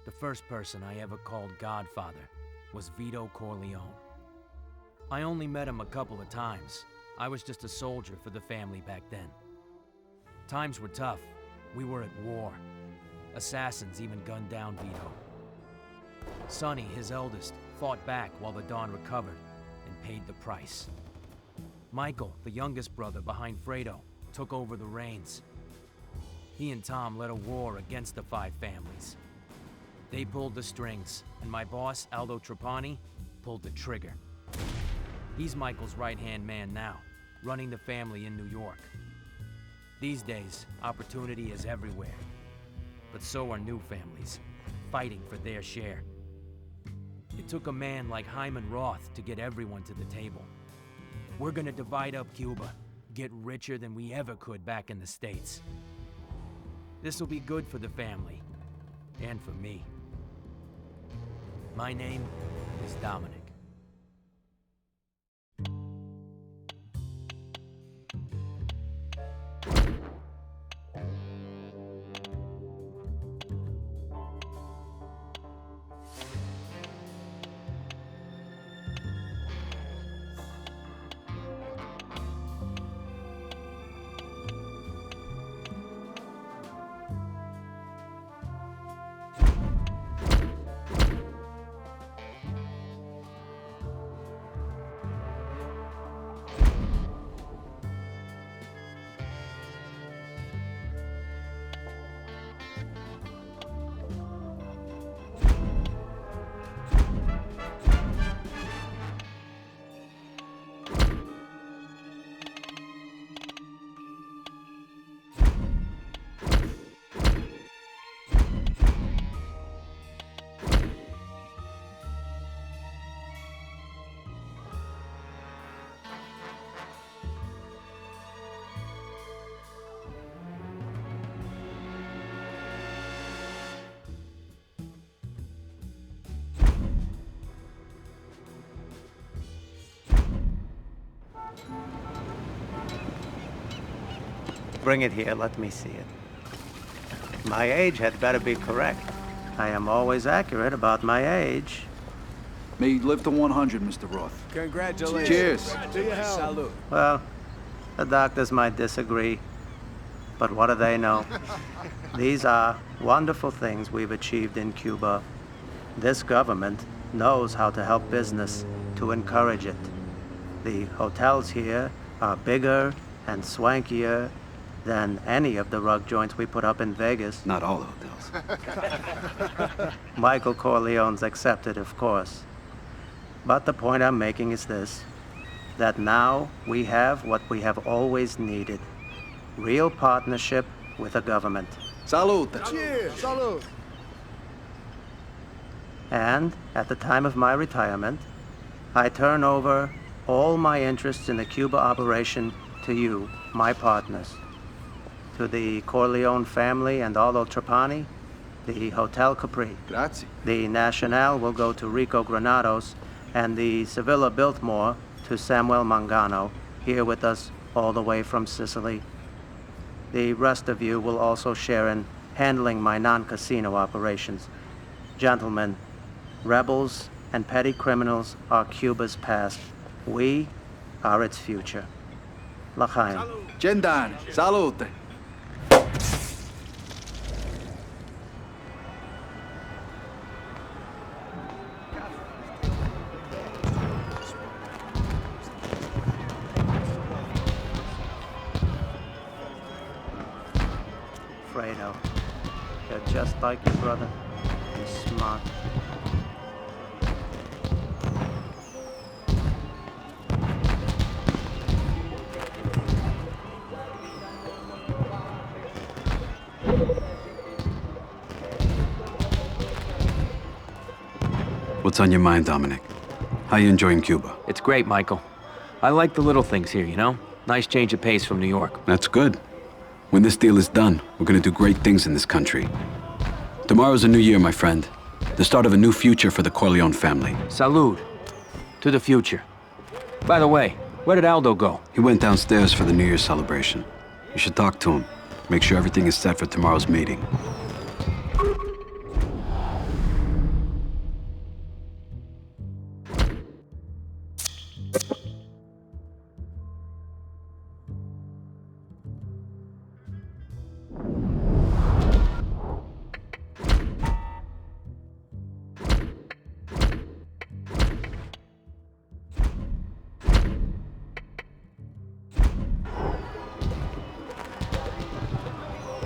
The first person I ever called Godfather was Vito Corleone. I only met him a couple of times. I was just a soldier for the family back then. Times were tough. We were at war. Assassins even gunned down Vito. Sonny, his eldest, fought back while the Don recovered and paid the price. Michael, the youngest brother behind Fredo, took over the reins. He and Tom led a war against the five families. They pulled the strings, and my boss, Aldo Trapani, pulled the trigger. He's Michael's right-hand man now, running the family in New York. These days, opportunity is everywhere. But so are new families, fighting for their share. It took a man like Hyman Roth to get everyone to the table. We're gonna divide up Cuba, get richer than we ever could back in the States. This'll be good for the family, and for me. My name is Dominic. Bring it here, let me see it. My age had better be correct. I am always accurate about my age. May you live to 100, Mr. Roth. Congratulations. Cheers. To your health. Salud. Well, the doctors might disagree, but what do they know? These are wonderful things we've achieved in Cuba. This government knows how to help business, to encourage it. The hotels here are bigger and swankier than any of the rug joints we put up in Vegas. Not all the hotels. Michael Corleone's accepted, of course. But the point I'm making is this, that now we have what we have always needed. Real partnership with the government. Salud. Cheers. Salud. And at the time of my retirement, I turn over all my interests in the Cuba operation to you, my partners. To the Corleone family and Aldo Trapani, the Hotel Capri. Grazie. The Nacional will go to Rico Granados, and the Sevilla Biltmore to Samuel Mangano, here with us all the way from Sicily. The rest of you will also share in handling my non-casino operations. Gentlemen, rebels and petty criminals are Cuba's past. We are its future. L'chaim. Gendane. Salute. Fredo, you're just like your brother. You're smart. What's on your mind, Dominic? How you enjoying Cuba? It's great, Michael. I like the little things here, you know? Nice change of pace from New York. That's good. When this deal is done, we're gonna do great things in this country. Tomorrow's a new year, my friend. The start of a new future for the Corleone family. Salud. To the future. By the way, where did Aldo go? He went downstairs for the New Year's celebration. You should talk to him. Make sure everything is set for tomorrow's meeting.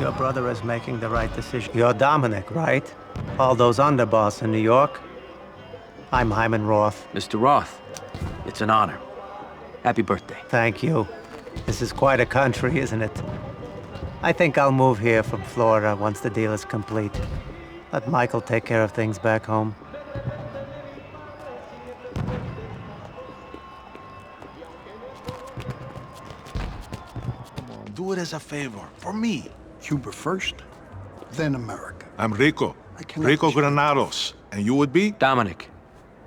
Your brother is making the right decision. You're Dominic, right? All those underboss in New York? I'm Hyman Roth. Mr. Roth, it's an honor. Happy birthday. Thank you. This is quite a country, isn't it? I think I'll move here from Florida once the deal is complete. Let Michael take care of things back home. Do it as a favor, for me. Cuba first, then America. I'm Rico. I cannot Rico dispute Granados. And you would be? Dominic,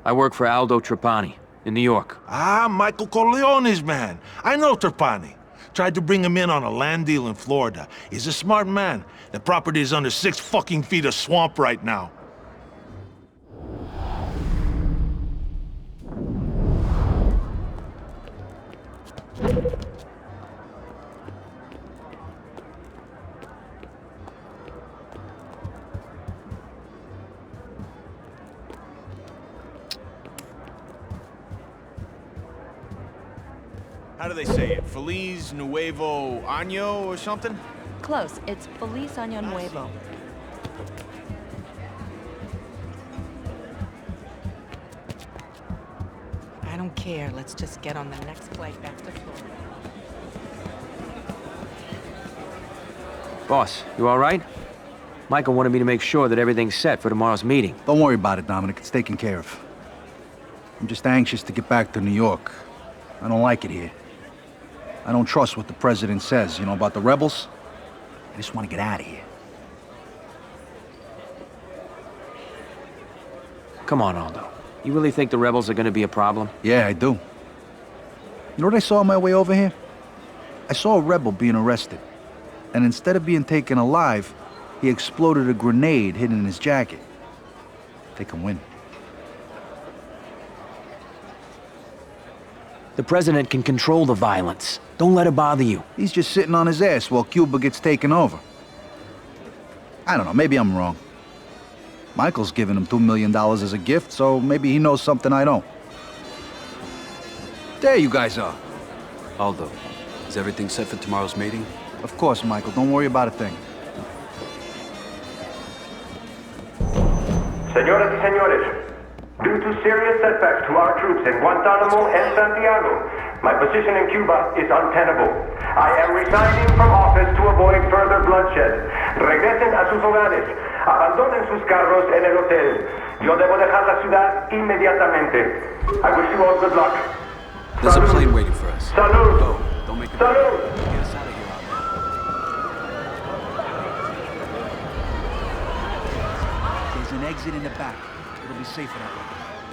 I work for Aldo Trapani in New York. Ah, Michael Corleone's man. I know Trapani. Tried to bring him in on a land deal in Florida. He's a smart man. The property is under 6 fucking feet of swamp right now. How do they say it? Feliz Nuevo Año or something? Close. It's Feliz Año Nuevo. I don't care. Let's just get on the next flight back to Florida. Boss, you all right? Michael wanted me to make sure that everything's set for tomorrow's meeting. Don't worry about it, Dominic. It's taken care of. I'm just anxious to get back to New York. I don't like it here. I don't trust what the president says, you know, about the rebels. I just want to get out of here. Come on, Aldo. You really think the rebels are gonna be a problem? Yeah, I do. You know what I saw on my way over here? I saw a rebel being arrested. And instead of being taken alive, he exploded a grenade hidden in his jacket. They can win. The president can control the violence. Don't let it bother you. He's just sitting on his ass while Cuba gets taken over. I don't know, maybe I'm wrong. Michael's giving him $2 million as a gift, so maybe he knows something I don't. There you guys are. Aldo, is everything set for tomorrow's meeting? Of course, Michael, don't worry about a thing. Señoras y señores, due to serious setbacks to our troops in Guantanamo and Santiago, my position in Cuba is untenable. I am resigning from office to avoid further bloodshed. Regresen a sus hogares. Abandonen sus carros en el hotel. Yo debo dejar la ciudad inmediatamente. I wish you all good luck. There's a Salud. plane waiting for us. Salud. Go. Don't make it. Salud. Get us out of here, Aldo. There's an exit in the back. It'll be safer that way.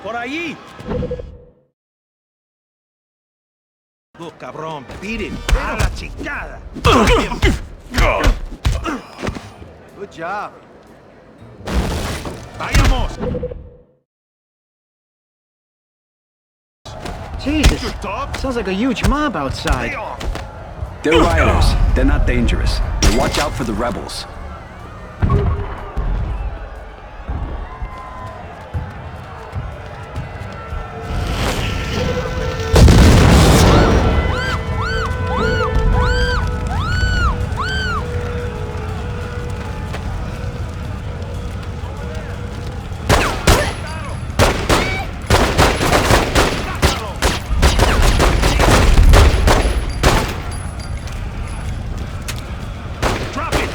Por allí. Look, cabrón, beat it. A la chingada. Good job. Vayamos. Jesus, Good dog. sounds like a huge mob outside. Stay off. They're rioters. They're not dangerous. But watch out for the rebels. Drop it.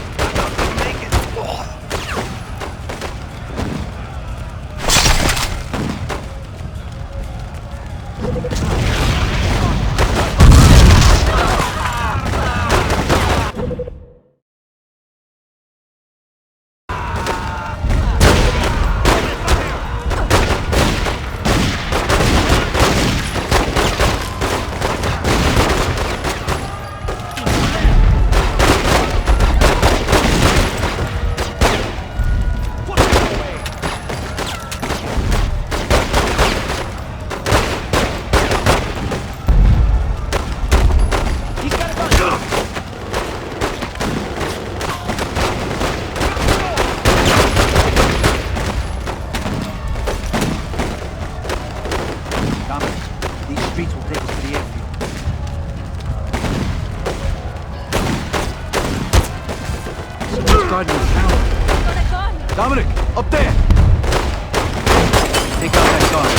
Take out that gun.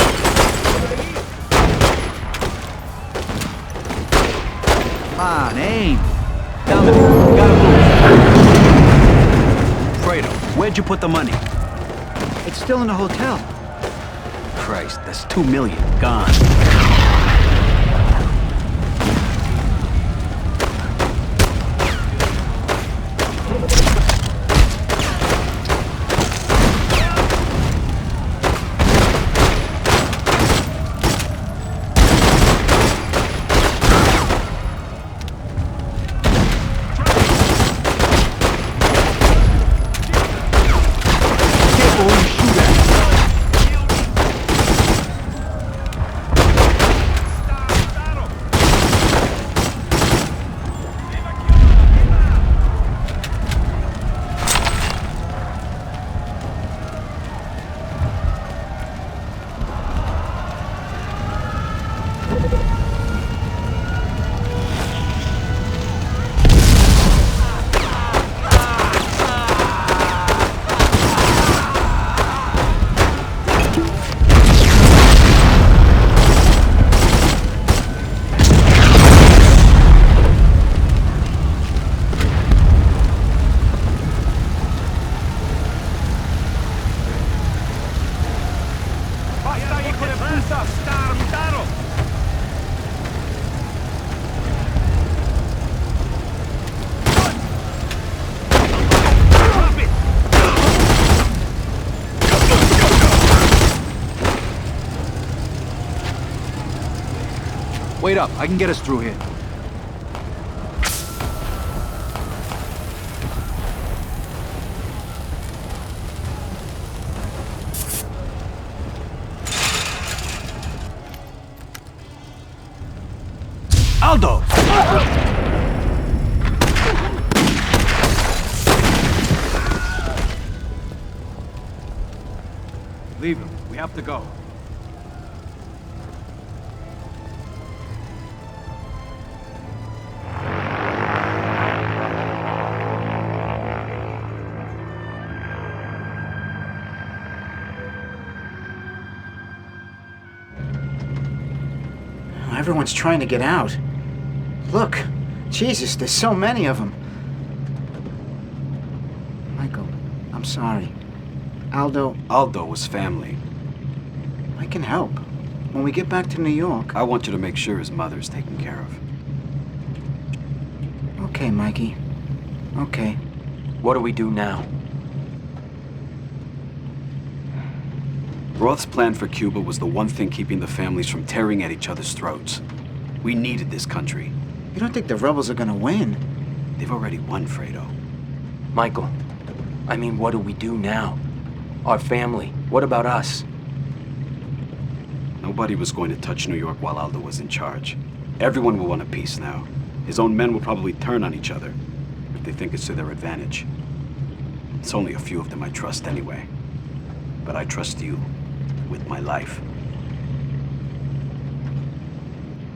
Come on, aim. Dominic, gotta move. Fredo, where'd you put the money? It's still in the hotel. Christ, that's $2 million gone. Wait up, I can get us through here. Aldo! Leave him. We have to go. Everyone's trying to get out. Look, Jesus, there's so many of them. Michael, I'm sorry. Aldo was family. I can help. When we get back to New York... I want you to make sure his mother's taken care of. Okay, Mikey. Okay. What do we do now? Roth's plan for Cuba was the one thing keeping the families from tearing at each other's throats. We needed this country. You don't think the rebels are gonna win? They've already won, Fredo. Michael, I mean, what do we do now? Our family, what about us? Nobody was going to touch New York while Aldo was in charge. Everyone will want a peace now. His own men will probably turn on each other if they think it's to their advantage. It's only a few of them I trust anyway. But I trust you with my life.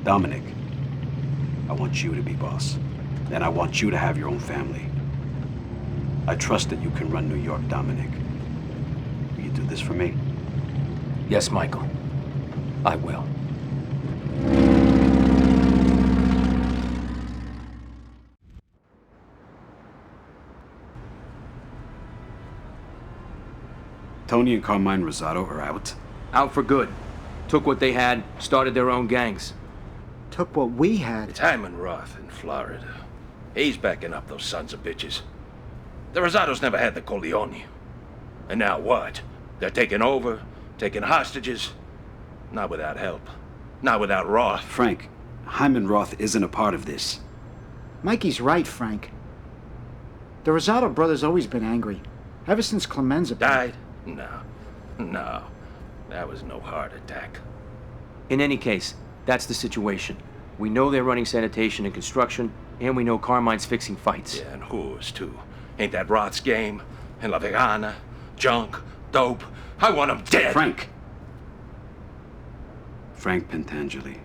Dominic, I want you to be boss. And I want you to have your own family. I trust that you can run New York, Dominic. Will you do this for me? Yes, Michael. I will. Tony and Carmine Rosado are out. Out for good. Took what they had, started their own gangs. Took what we had. It's Hyman Roth in Florida. He's backing up those sons of bitches. The Rosados never had the Corleone. And now what? They're taking over, taking hostages. Not without help. Not without Roth. Frank, Hyman Roth isn't a part of this. Mikey's right, Frank. The Rosado brothers always been angry. Ever since Clemenza died? No. That was no heart attack. In any case, that's the situation. We know they're running sanitation and construction, and we know Carmine's fixing fights. Yeah, and whores, too. Ain't that Roth's game? And La Vegana, junk, dope. I want them dead. Frank Pentangeli.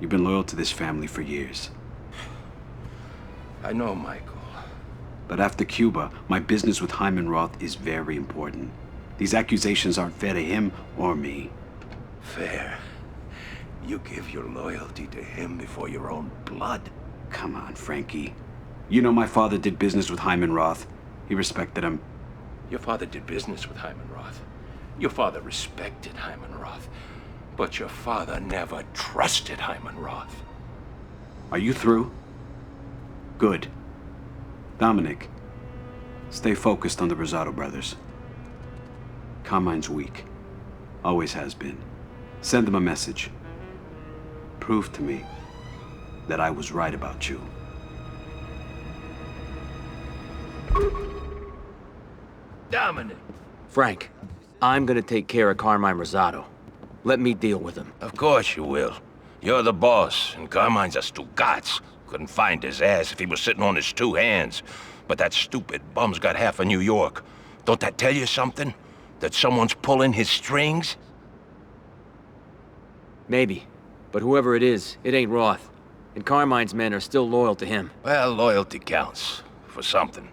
You've been loyal to this family for years. I know, Michael. But after Cuba, my business with Hyman Roth is very important. These accusations aren't fair to him or me. Fair? You give your loyalty to him before your own blood? Come on, Frankie. You know my father did business with Hyman Roth. He respected him. Your father did business with Hyman Roth. Your father respected Hyman Roth. But your father never trusted Hyman Roth. Are you through? Good. Dominic, stay focused on the Rosado brothers. Carmine's weak. Always has been. Send them a message. Prove to me that I was right about you. Dominic! Frank, I'm gonna take care of Carmine Rosado. Let me deal with him. Of course you will. You're the boss, and Carmine's a Stugatz. Couldn't find his ass if he was sitting on his two hands. But that stupid bum's got half of New York. Don't that tell you something? That someone's pulling his strings? Maybe. But whoever it is, it ain't Roth. And Carmine's men are still loyal to him. Well, loyalty counts. For something.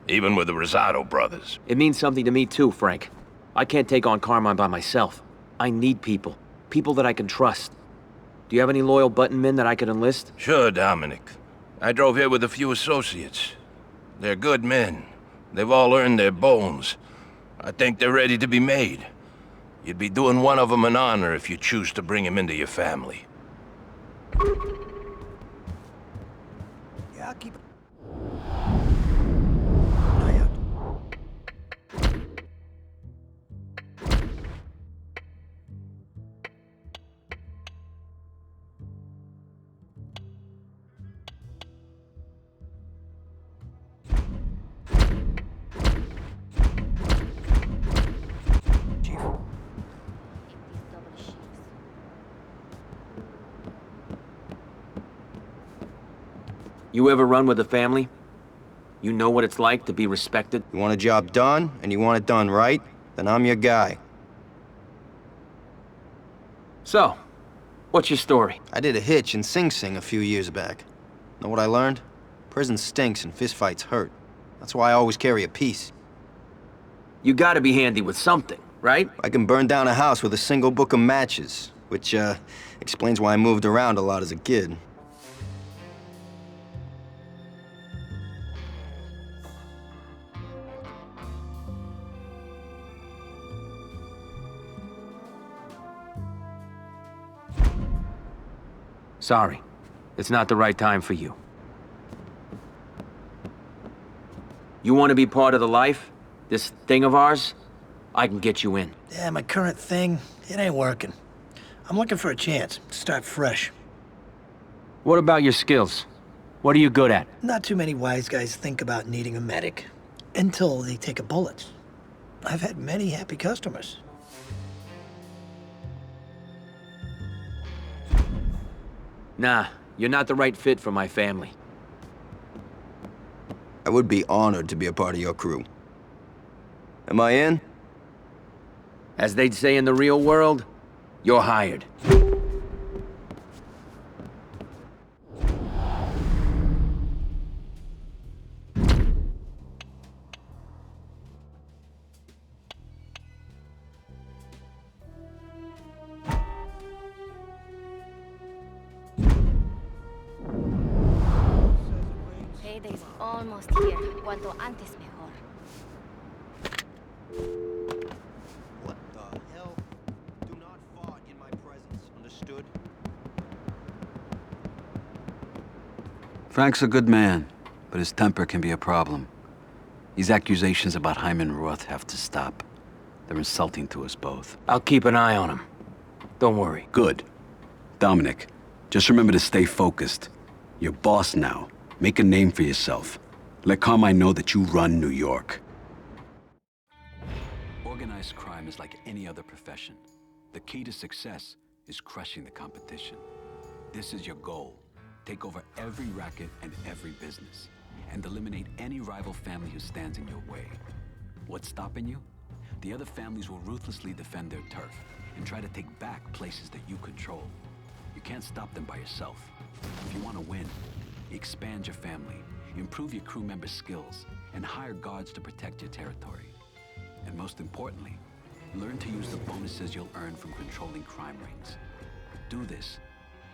Even with the Rosado brothers. It means something to me too, Frank. I can't take on Carmine by myself. I need people. People that I can trust. Do you have any loyal button men that I could enlist? Sure, Dominic. I drove here with a few associates. They're good men. They've all earned their bones. I think they're ready to be made. You'd be doing one of them an honor if you choose to bring him into your family. Yeah, I'll keep it. You ever run with a family? You know what it's like to be respected? You want a job done, and you want it done right, then I'm your guy. So, what's your story? I did a hitch in Sing Sing a few years back. Know what I learned? Prison stinks and fistfights hurt. That's why I always carry a piece. You gotta be handy with something, right? I can burn down a house with a single book of matches, which, explains why I moved around a lot as a kid. Sorry. It's not the right time for you. You want to be part of the life? This thing of ours? I can get you in. Yeah, my current thing, it ain't working. I'm looking for a chance to start fresh. What about your skills? What are you good at? Not too many wise guys think about needing a medic until they take a bullet. I've had many happy customers. Nah, you're not the right fit for my family. I would be honored to be a part of your crew. Am I in? As they'd say in the real world, you're hired. Payday's almost here. Cuanto antes mejor. What the hell? Do not fart in my presence, understood? Frank's a good man, but his temper can be a problem. These accusations about Hyman Roth have to stop. They're insulting to us both. I'll keep an eye on him. Don't worry. Good. Dominic, just remember to stay focused. You're boss now. Make a name for yourself. Let Carmine know that you run New York. Organized crime is like any other profession. The key to success is crushing the competition. This is your goal. Take over every racket and every business, and eliminate any rival family who stands in your way. What's stopping you? The other families will ruthlessly defend their turf and try to take back places that you control. You can't stop them by yourself. If you want to win, expand your family, improve your crew members' skills, and hire guards to protect your territory. And most importantly, Learn to use the bonuses you'll earn from controlling crime rings. Do this,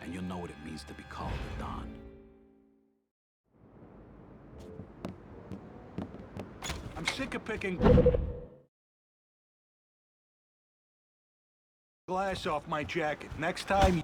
and you'll know what it means to be called a Don. I'm sick of picking glass off my jacket. Next time...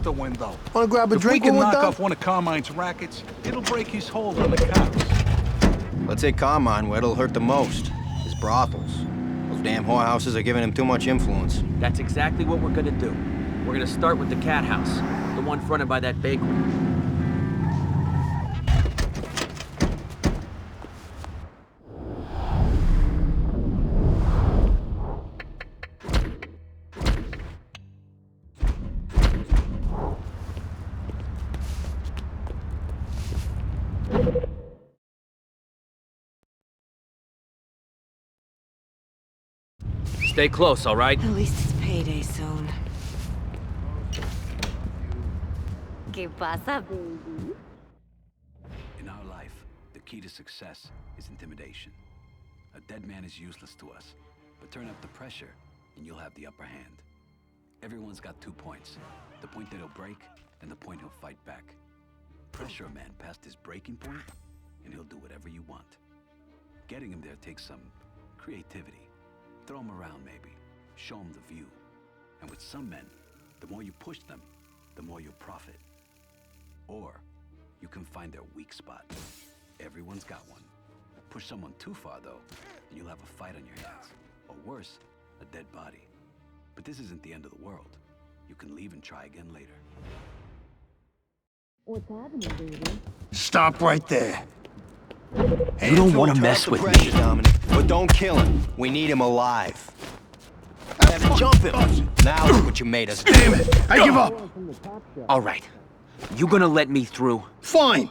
The window. Wanna grab a if drink we can and knock window? off one of Carmine's rackets, it'll break his hold on the cops. Let's hit Carmine where it'll hurt the most. His brothels. Those damn whorehouses are giving him too much influence. That's exactly what we're gonna do. We're gonna start with the cat house, the one fronted by that bakery. Stay close, all right? At least it's payday soon. ¿Qué pasa, baby? In our life, the key to success is intimidation. A dead man is useless to us, but turn up the pressure and you'll have the upper hand. Everyone's got 2 points. The point that he'll break and the point he'll fight back. Pressure a man past his breaking point and he'll do whatever you want. Getting him there takes some creativity. Throw them around, maybe. Show them the view. And with some men, the more you push them, the more you'll profit. Or you can find their weak spot. Everyone's got one. Push someone too far, though, and you'll have a fight on your hands. Or worse, a dead body. But this isn't the end of the world. You can leave and try again later. What's happening, baby? Stop right there. You don't want to mess with me, Dominic. But don't kill him. We need him alive. I have to jump him. Now look what you made us do. Damn it! I give up! All right. You gonna let me through? Fine.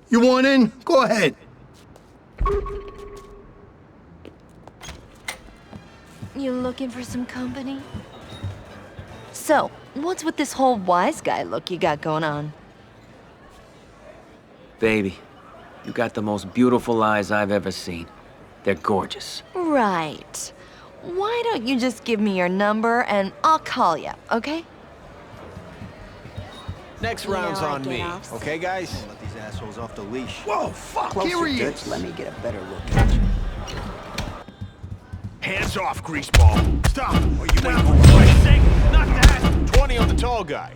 You want in? Go ahead. You looking for some company? So, what's with this whole wise guy look you got going on? Baby, you got the most beautiful eyes I've ever seen. They're gorgeous. Right. Why don't you just give me your number and I'll call you, okay? Next round's on me. Okay, guys? Don't let these assholes off the leash. Whoa, fuck, Closer, here he Dutch. is. Let me get a better look at you. Hands off, greaseball. Stop, or you ain't For Christ's sake, not that! 20 on the tall guy.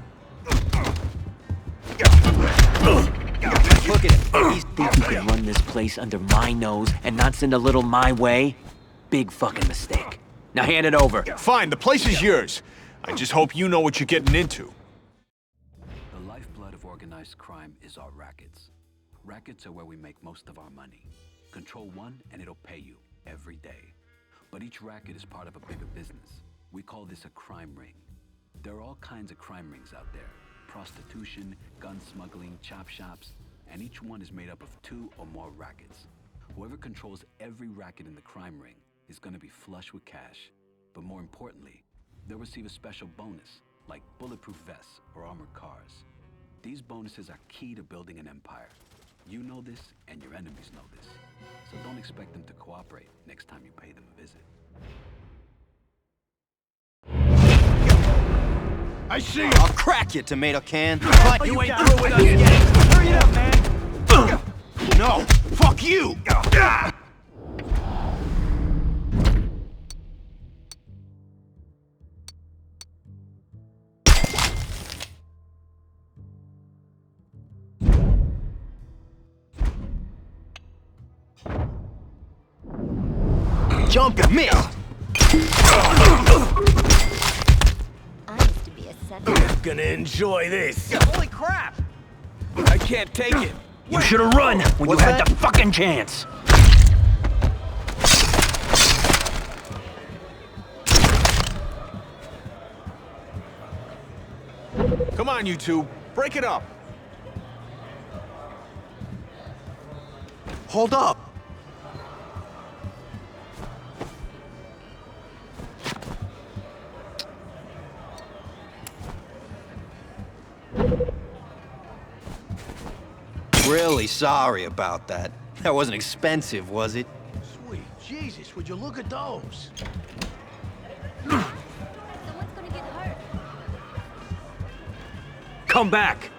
Look at him. He's think he can run this place under my nose and not send a little my way? Big fucking mistake. Now hand it over. Fine, the place is yours. I just hope you know what you're getting into. The lifeblood of organized crime is our rackets. Rackets are where we make most of our money. Control one and it'll pay you every day. But each racket is part of a bigger business. We call this a crime ring. There are all kinds of crime rings out there. Prostitution, gun smuggling, chop shops, and each one is made up of 2 or more rackets. Whoever controls every racket in the crime ring is going to be flush with cash. But more importantly, they'll receive a special bonus, like bulletproof vests or armored cars. These bonuses are key to building an empire. You know this, and your enemies know this. So don't expect them to cooperate next time you pay them a visit. I see you. I'll crack you, tomato can. You ain't through with us yet. Hurry it up, man. No, fuck you! jump and miss! I used to be a center. Gonna enjoy this. Holy crap! I can't take it. You should've run when you had the fucking chance. Come on, you two. Break it up. Hold up. Really sorry about that. That wasn't expensive, was it? Sweet Jesus, would you look at those? Someone's gonna get hurt. Come back!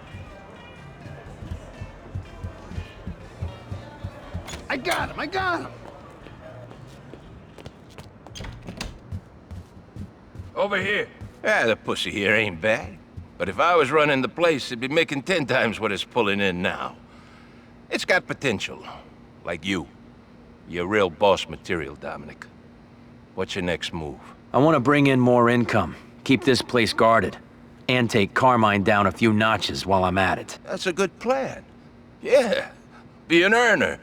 I got him, I got him! Over here. Ah, the pussy here ain't bad. But if I was running the place, it'd be making 10 times what it's pulling in now. It's got potential. Like you. You're real boss material, Dominic. What's your next move? I want to bring in more income, keep this place guarded, and take Carmine down a few notches while I'm at it. That's a good plan. Yeah, be an earner.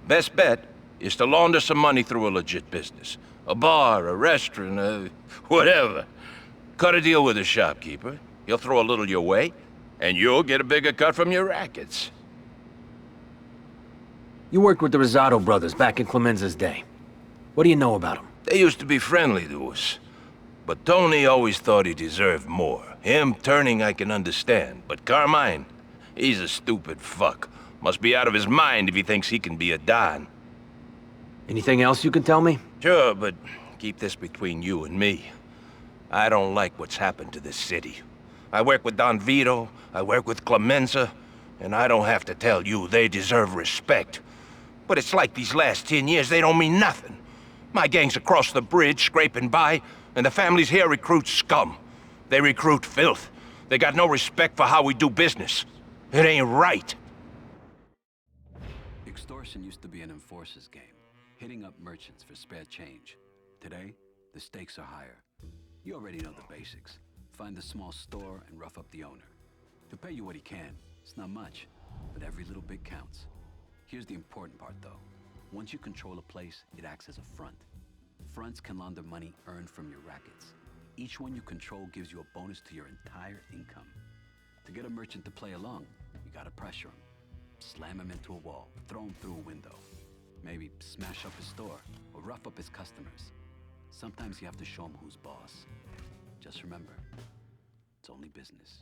Best bet is to launder some money through a legit business. A bar, a restaurant, whatever. Cut a deal with a shopkeeper. He'll throw a little your way, and you'll get a bigger cut from your rackets. You worked with the Rosado brothers back in Clemenza's day. What do you know about them? They used to be friendly to us. But Tony always thought he deserved more. Him turning I can understand, but Carmine, he's a stupid fuck. Must be out of his mind if he thinks he can be a Don. Anything else you can tell me? Sure, but keep this between you and me. I don't like what's happened to this city. I work with Don Vito, I work with Clemenza, and I don't have to tell you they deserve respect. But it's like these last 10 years, they don't mean nothing. My gang's across the bridge, scraping by, and the families here recruit scum. They recruit filth. They got no respect for how we do business. It ain't right. Extortion used to be an enforcer's game, hitting up merchants for spare change. Today, the stakes are higher. You already know the basics. Find the small store and rough up the owner. He'll pay you what he can. It's not much, but every little bit counts. Here's the important part, though. Once you control a place, it acts as a front. Fronts can launder money earned from your rackets. Each one you control gives you a bonus to your entire income. To get a merchant to play along, you gotta pressure him. Slam him into a wall, throw him through a window. Maybe smash up his store, or rough up his customers. Sometimes you have to show him who's boss. Just remember, it's only business.